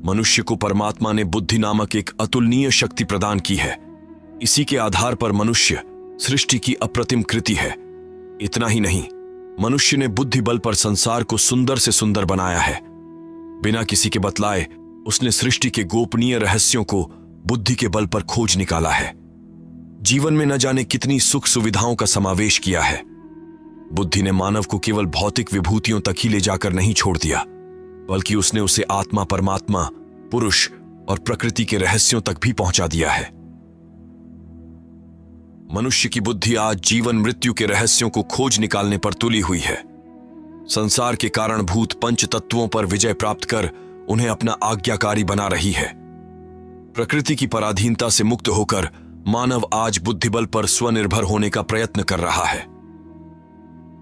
मनुष्य को परमात्मा ने बुद्धि नामक एक अतुलनीय शक्ति प्रदान की है। इसी के आधार पर मनुष्य सृष्टि की अप्रतिम कृति है। इतना ही नहीं, मनुष्य ने बुद्धि बल पर संसार को सुंदर से सुंदर बनाया है। बिना किसी के बतलाए उसने सृष्टि के गोपनीय रहस्यों को बुद्धि के बल पर खोज निकाला है। जीवन में न जाने कितनी सुख सुविधाओं का समावेश किया है। बुद्धि ने मानव को केवल भौतिक विभूतियों तक ही ले जाकर नहीं छोड़ दिया, बल्कि उसने उसे आत्मा, परमात्मा, पुरुष और प्रकृति के रहस्यों तक भी पहुंचा दिया है। मनुष्य की बुद्धि आज जीवन मृत्यु के रहस्यों को खोज निकालने पर तुली हुई है। संसार के कारणभूत पंच तत्वों पर विजय प्राप्त कर उन्हें अपना आज्ञाकारी बना रही है। प्रकृति की पराधीनता से मुक्त होकर मानव आज बुद्धिबल पर स्वनिर्भर होने का प्रयत्न कर रहा है।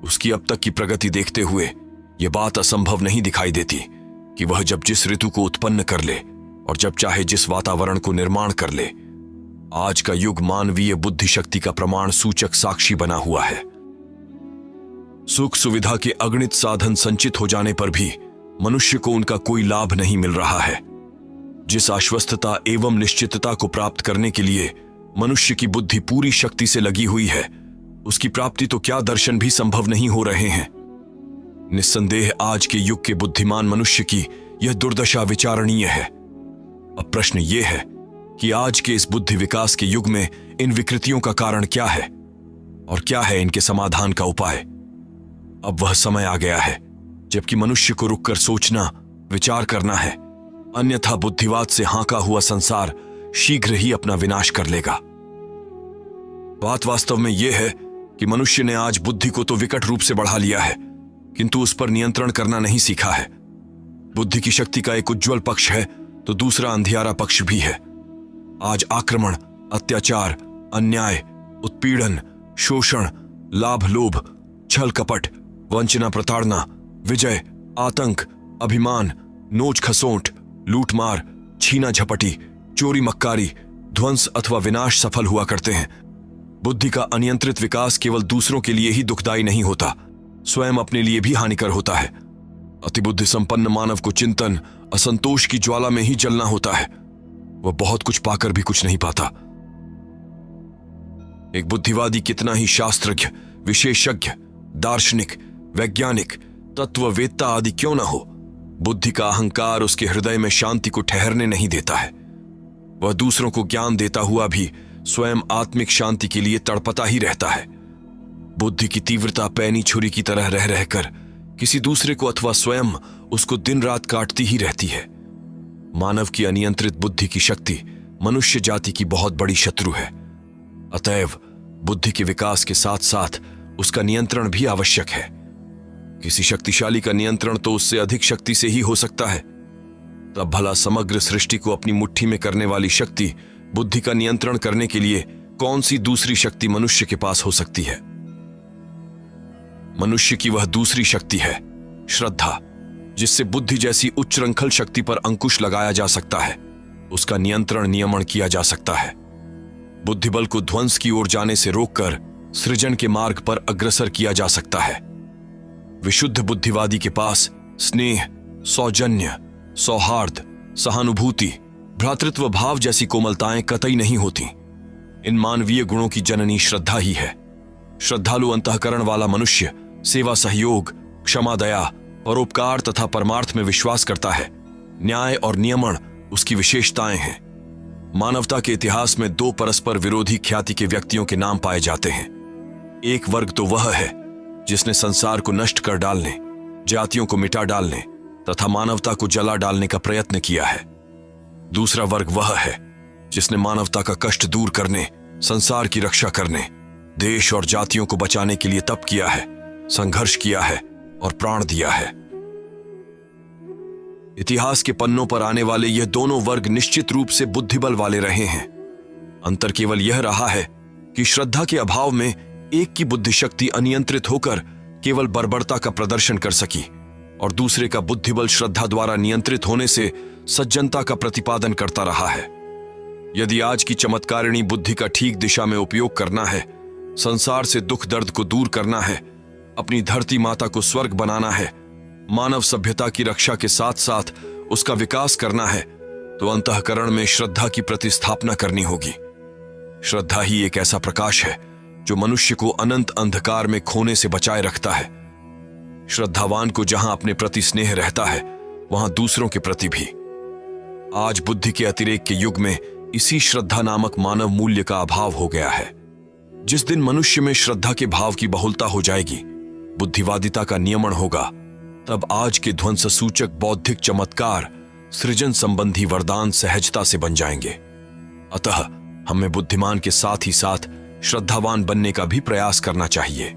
उसकी अब तक की प्रगति देखते हुए यह बात असंभव नहीं दिखाई देती कि वह जब जिस ऋतु को उत्पन्न कर ले और जब चाहे जिस वातावरण को निर्माण कर ले, आज का युग मानवीय बुद्धि शक्ति का प्रमाण सूचक साक्षी बना हुआ है। सुख सुविधा के अगणित साधन संचित हो जाने पर भी मनुष्य को उनका कोई लाभ नहीं मिल रहा है। जिस आश्वस्तता एवं निश्चितता को प्राप्त करने के लिए मनुष्य की बुद्धि पूरी शक्ति से लगी हुई है, उसकी प्राप्ति तो क्या दर्शन भी संभव नहीं हो रहे हैं। निस्संदेह आज के युग के बुद्धिमान मनुष्य की यह दुर्दशा विचारणीय है। अब प्रश्न यह है कि आज के इस बुद्धि विकास के युग में इन विकृतियों का कारण क्या है और क्या है इनके समाधान का उपाय। अब वह समय आ गया है जबकि मनुष्य को रुककर सोचना, विचार करना है, अन्यथा बुद्धिवाद से हांका हुआ संसार शीघ्र ही अपना विनाश कर लेगा। बात वास्तव में यह है कि मनुष्य ने आज बुद्धि को तो विकट रूप से बढ़ा लिया है, किंतु उस पर नियंत्रण करना नहीं सीखा है। बुद्धि की शक्ति का एक उज्जवल पक्ष है तो दूसरा अंधियारा पक्ष भी है। आज आक्रमण, अत्याचार, अन्याय, उत्पीड़न, शोषण, लाभ लोभ, छल कपट, वंचना प्रताड़ना, विजय, आतंक, अभिमान, नोच खसोट, लूटमार, छीना झपटी, चोरी मक्कारी, ध्वंस अथवा विनाश सफल हुआ करते हैं। बुद्धि का अनियंत्रित विकास केवल दूसरों के लिए ही दुखदायी नहीं होता, स्वयं अपने लिए भी हानिकर होता है। अतिबुद्धि संपन्न मानव को चिंतन, असंतोष की ज्वाला में ही जलना होता है। वह बहुत कुछ पाकर भी कुछ नहीं पाता। एक बुद्धिवादी कितना ही शास्त्रज्ञ, विशेषज्ञ, दार्शनिक, वैज्ञानिक, तत्ववेत्ता आदि क्यों न हो, बुद्धि का अहंकार उसके हृदय में शांति को ठहरने नहीं देता है। वह दूसरों को ज्ञान देता हुआ भी स्वयं आत्मिक शांति के लिए तड़पता ही रहता है। बुद्धि की तीव्रता पैनी छुरी की तरह रह रहकर किसी दूसरे को अथवा स्वयं उसको दिन रात काटती ही रहती है। मानव की अनियंत्रित बुद्धि की शक्ति मनुष्य जाति की बहुत बड़ी शत्रु है। अतएव बुद्धि के विकास के साथ साथ उसका नियंत्रण भी आवश्यक है। किसी शक्तिशाली का नियंत्रण तो उससे अधिक शक्ति से ही हो सकता है। तब भला समग्र सृष्टि को अपनी मुट्ठी में करने वाली शक्ति बुद्धि का नियंत्रण करने के लिए कौन सी दूसरी शक्ति मनुष्य के पास हो सकती है। मनुष्य की वह दूसरी शक्ति है श्रद्धा, जिससे बुद्धि जैसी उच्च श्रृंखल शक्ति पर अंकुश लगाया जा सकता है, उसका नियंत्रण नियमन किया जा सकता है। बुद्धिबल को ध्वंस की ओर जाने से रोककर सृजन के मार्ग पर अग्रसर किया जा सकता है। विशुद्ध बुद्धिवादी के पास स्नेह, सौजन्य, सौहार्द, सहानुभूति, भ्रातृत्व भाव जैसी कोमलताएं कतई नहीं होती। इन मानवीय गुणों की जननी श्रद्धा ही है। श्रद्धालु अंतःकरण वाला मनुष्य सेवा, सहयोग, क्षमा, दया, परोपकार तथा परमार्थ में विश्वास करता है। न्याय और नियमन उसकी विशेषताएं हैं। मानवता के इतिहास में दो परस्पर विरोधी ख्याति के व्यक्तियों के नाम पाए जाते हैं। एक वर्ग तो वह है जिसने संसार को नष्ट कर डालने, जातियों को मिटा डालने तथा मानवता को जला डालने का प्रयत्न किया है। दूसरा वर्ग वह है जिसने मानवता का कष्ट दूर करने, संसार की रक्षा करने, देश और जातियों को बचाने के लिए तप किया है, संघर्ष किया है और प्राण दिया है। इतिहास के पन्नों पर आने वाले यह दोनों वर्ग निश्चित रूप से बुद्धिबल वाले रहे हैं। अंतर केवल यह रहा है कि श्रद्धा के अभाव में एक की बुद्धि शक्ति अनियंत्रित होकर केवल बर्बरता का प्रदर्शन कर सकी और दूसरे का बुद्धिबल श्रद्धा द्वारा नियंत्रित होने से सज्जनता का प्रतिपादन करता रहा है। यदि आज की चमत्कारिणी बुद्धि का ठीक दिशा में उपयोग करना है, संसार से दुख दर्द को दूर करना है, अपनी धरती माता को स्वर्ग बनाना है, मानव सभ्यता की रक्षा के साथ साथ उसका विकास करना है तो अंतःकरण में श्रद्धा की प्रतिस्थापना करनी होगी। श्रद्धा ही एक ऐसा प्रकाश है जो मनुष्य को अनंत अंधकार में खोने से बचाए रखता है। श्रद्धावान को जहां अपने प्रति स्नेह रहता है वहां दूसरों के प्रति भी। आज बुद्धि के अतिरेक के युग में इसी श्रद्धा नामक मानव मूल्य का अभाव हो गया है। जिस दिन मनुष्य में श्रद्धा के भाव की बहुलता हो जाएगी, बुद्धिवादिता का नियमन होगा, तब आज के ध्वंस सूचक बौद्धिक चमत्कार सृजन संबंधी वरदान सहजता से बन जाएंगे। अतः हमें बुद्धिमान के साथ ही साथ श्रद्धावान बनने का भी प्रयास करना चाहिए।